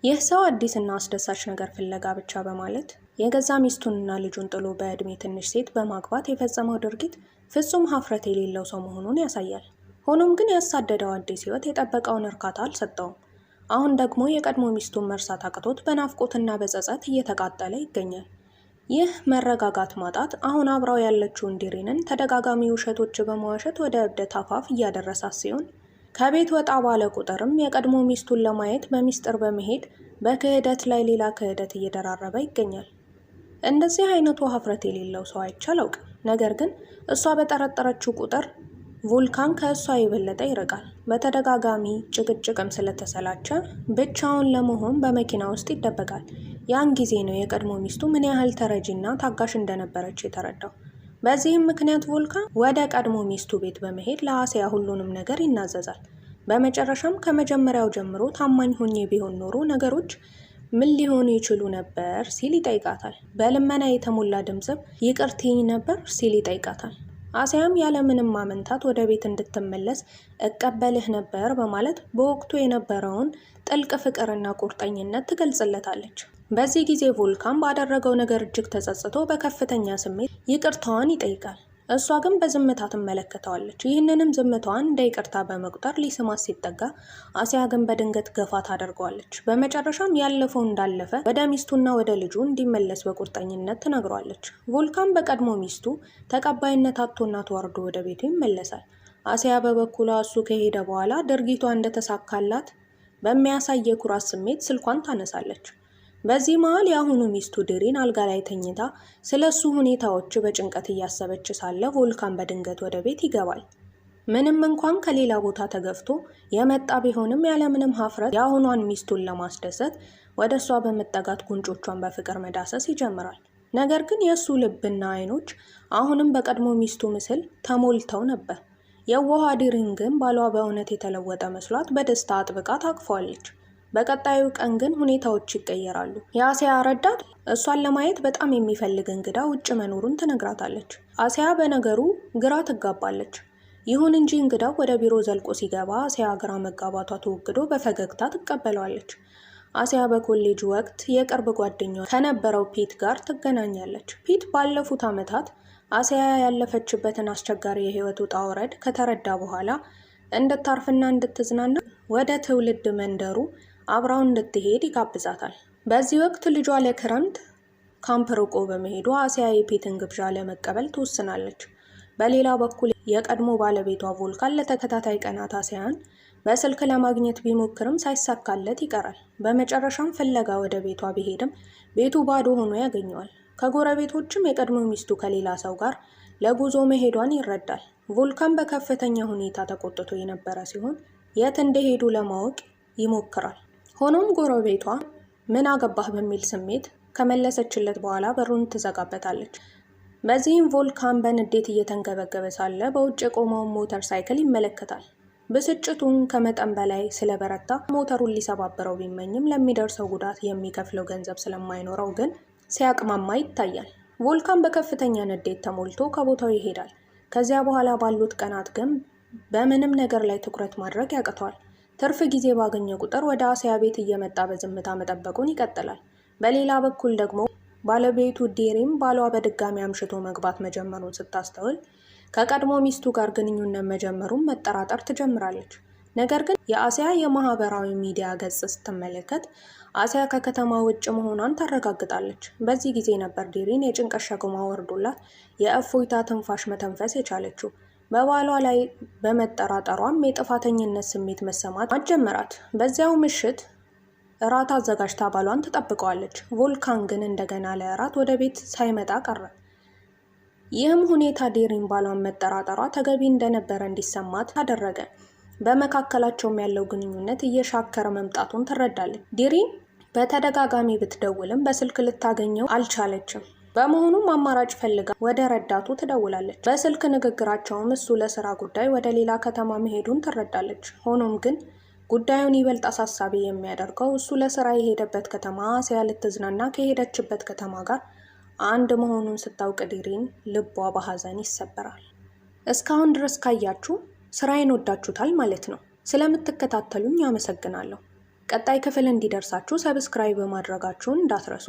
ይህ ሰው አዲስና አስደሳች ነገር ፍለጋ ብቻ በማለት የገዛ ሚስቱንና ልጁን ጥሎ በእድሜ ትንሽ ሴት በማግባት የፈጸመው ድርጊት ፍጹም ሀፍረት የሌለው ሰው መሆኑን ያሳያል። ሆኖም ግን ያሳደደው አዲስ ህይወት የጠበቀውን እርካታ አልሰጠውም። አሁን ደግሞ የቀድሞ ሚስቱን መርሳት አቅቶት በናፍቆትና በጸጸት እየተቃጠለ ይገኛል። ይህ መረጋጋት ማጣት አሁን አብራው ያለችውን ዲሪንን ተደጋጋሚ ውሸቶች በመዋሸት ወደ እብደት አፋፍ እያደረሳት ሲሆን ከቤት ወጣ ባለ ቁጥርም የቀድሞ ሚስቱን ለማየት በሚስጥር በመሄድ በክህደት ላይ ሌላ ክህደት እየደራረበ ይገኛል። እንደዚህ አይነቱ ሀፍረት የሌለው ሰው አይቼ አላውቅም። ነገር ግን እሷ በጠረጠረችው ቁጥር ቮልካን ከእሷ የበለጠ ይርቃል። በተደጋጋሚ ጭቅጭቅም ስለተሰላቸ ብቻውን ለመሆን በመኪና ውስጥ ይደበቃል። ያን ጊዜ ነው የቀድሞ ሚስቱ ምን ያህል ተረጂና ታጋሽ እንደነበረች የተረዳው። በዚህም ምክንያት ቮልካን ወደ ቀድሞ ሚስቱ ቤት በመሄድ ለአሲያ ሁሉንም ነገር ይናዘዛል። በመጨረሻም ከመጀመሪያው ጀምሮ ታማኝ ሆኜ ቢሆን ኖሮ ነገሮች ምን ሊሆኑ ይችሉ ነበር ሲል ይጠይቃታል። በልመና የተሞላ ድምጽም ይቅር ትይኝ ነበር ሲል ይጠይቃታል። አሲያም ያለምንም ማመንታት ወደ ቤት እንድትመለስ እቀበልህ ነበር በማለት በወቅቱ የነበረውን ጥልቅ ፍቅርና ቁርጠኝነት ትገልጽለታለች። በዚህ ጊዜ ቮልካን ባደረገው ነገር እጅግ ተጸጽቶ በከፍተኛ ስሜት ይቅርታዋን ይጠይቃል። እሷ ግን በዝምታ ትመለከተዋለች። ይህንንም ዝምታዋን እንደ ይቅርታ በመቁጠር ሊስማት ሲጠጋ አሲያ ግን በድንገት ገፋ ታደርገዋለች። በመጨረሻም ያለፈው እንዳለፈ ወደ ሚስቱና ወደ ልጁ እንዲመለስ በቁርጠኝነት ትነግሯለች። ቮልካን በቀድሞ ሚስቱ ተቀባይነት አጥቶና ተዋርዶ ወደ ቤቱ ይመለሳል። አሲያ በበኩሏ እሱ ከሄደ በኋላ ድርጊቷ እንደተሳካላት በሚያሳይ የኩራት ስሜት ስልኳን ታነሳለች። በዚህ መሃል የአሁኑ ሚስቱ ዲሪን አልጋ ላይ ተኝታ ስለሱ ሁኔታዎች በጭንቀት እያሰበች ሳለ ቮልካን በድንገት ወደ ቤት ይገባል። ምንም እንኳን ከሌላ ቦታ ተገፍቶ የመጣ ቢሆንም ያለምንም ሀፍረት የአሁኗን ሚስቱን ለማስደሰት ወደ እሷ በመጠጋት ጉንጮቿን በፍቅር መዳሰስ ይጀምራል። ነገር ግን የእሱ ልብና አይኖች አሁንም በቀድሞ ሚስቱ ምስል ተሞልተው ነበር። የዋሃ ዲሪን ግን ባሏ በእውነት የተለወጠ መስሏት በደስታ አጥብቃ ታቅፈዋለች። በቀጣዩ ቀን ግን ሁኔታዎች ይቀየራሉ። የአሲያ ረዳት እሷን ለማየት በጣም የሚፈልግ እንግዳ ውጭ መኖሩን ትነግራታለች። አሲያ በነገሩ ግራ ትጋባለች። ይሁን እንጂ እንግዳው ወደ ቢሮ ዘልቆ ሲገባ አሲያ ግራ መጋባቷ ተወግዶ በፈገግታ ትቀበለዋለች። አሲያ በኮሌጅ ወቅት የቅርብ ጓደኛዋ ከነበረው ፒት ጋር ትገናኛለች። ፒት ባለፉት ዓመታት አሲያ ያለፈችበትን አስቸጋሪ የህይወት ውጣ ውረድ ከተረዳ በኋላ እንድታርፍና እንድትዝናና ወደ ትውልድ መንደሩ አብራው እንድትሄድ ይጋብዛታል። በዚህ ወቅት ልጇ ለክረምት ካምፕ ርቆ በመሄዱ አሲያ የፒትን ግብዣ ለመቀበል ትወስናለች። በሌላ በኩል የቀድሞ ባለቤቷ ቮልካን ለተከታታይ ቀናት አሲያን በስልክ ለማግኘት ቢሞክርም ሳይሳካለት ይቀራል። በመጨረሻም ፍለጋ ወደ ቤቷ ቢሄድም ቤቱ ባዶ ሆኖ ያገኘዋል። ከጎረቤቶችም የቀድሞ ሚስቱ ከሌላ ሰው ጋር ለጉዞ መሄዷን ይረዳል። ቮልካን በከፍተኛ ሁኔታ ተቆጥቶ የነበረ ሲሆን የት እንደሄዱ ለማወቅ ይሞክራል። ሆኖም ጎረቤቷ ምን አገባህ በሚል ስሜት ከመለሰችለት በኋላ በሩን ትዘጋበታለች። በዚህም ቮልካን በንዴት እየተንገበገበ ሳለ በውጭ የቆመውን ሞተር ሳይክል ይመለከታል። ብስጭቱን ከመጠን በላይ ስለበረታ ሞተሩን ሊሰባብረው ቢመኝም ለሚደርሰው ጉዳት የሚከፍለው ገንዘብ ስለማይኖረው ግን ሲያቅማማ ይታያል። ቮልካን በከፍተኛ ንዴት ተሞልቶ ከቦታው ይሄዳል። ከዚያ በኋላ ባሉት ቀናት ግን በምንም ነገር ላይ ትኩረት ማድረግ ያቅተዋል። ትርፍ ጊዜ ባገኘ ቁጥር ወደ አሲያ ቤት እየመጣ በዝምታ መጠበቁን ይቀጥላል። በሌላ በኩል ደግሞ ባለቤቱ ዲሪም ባሏ በድጋሚ አምሽቶ መግባት መጀመሩን ስታስተውል ከቀድሞ ሚስቱ ጋር ግንኙነት መጀመሩን መጠራጠር ትጀምራለች። ነገር ግን የአሲያ የማህበራዊ ሚዲያ ገጽ ስትመለከት አሲያ ከከተማ ውጭ መሆኗን ታረጋግጣለች። በዚህ ጊዜ ነበር ዲሪን የጭንቀት ሸክሟ ወርዶላት የእፎይታ ትንፋሽ መተንፈስ የቻለችው። በባሏ ላይ በመጠራጠሯም የጥፋተኝነት ስሜት መሰማት ጀመራት። በዚያው ምሽት እራት አዘጋጅታ ባሏን ትጠብቀዋለች። ቮልካን ግን እንደገና ለእራት ወደ ቤት ሳይመጣ ቀረ። ይህም ሁኔታ ዲሪን ባሏን መጠራጠሯ ተገቢ እንደነበረ እንዲሰማት አደረገ። በመካከላቸውም ያለው ግንኙነት እየሻከረ መምጣቱን ትረዳለች። ዲሪን በተደጋጋሚ ብትደውልም በስልክ ልታገኘው አልቻለችም። በመሆኑም አማራጭ ፈልጋ ወደ ረዳቱ ትደውላለች። በስልክ ንግግራቸውም እሱ ለስራ ጉዳይ ወደ ሌላ ከተማ መሄዱን ትረዳለች። ሆኖም ግን ጉዳዩን ይበልጥ አሳሳቢ የሚያደርገው እሱ ለስራ የሄደበት ከተማ አሲያ ልትዝናና ከሄደችበት ከተማ ጋር አንድ መሆኑን ስታውቅ ዲሪን ልቧ በሐዘን ይሰበራል። እስካሁን ድረስ ካያችሁ ስራዬን ወዳችሁታል ማለት ነው። ስለምትከታተሉኝ አመሰግናለሁ። ቀጣይ ክፍል እንዲደርሳችሁ ሰብስክራይብ ማድረጋችሁን እንዳትረሱ።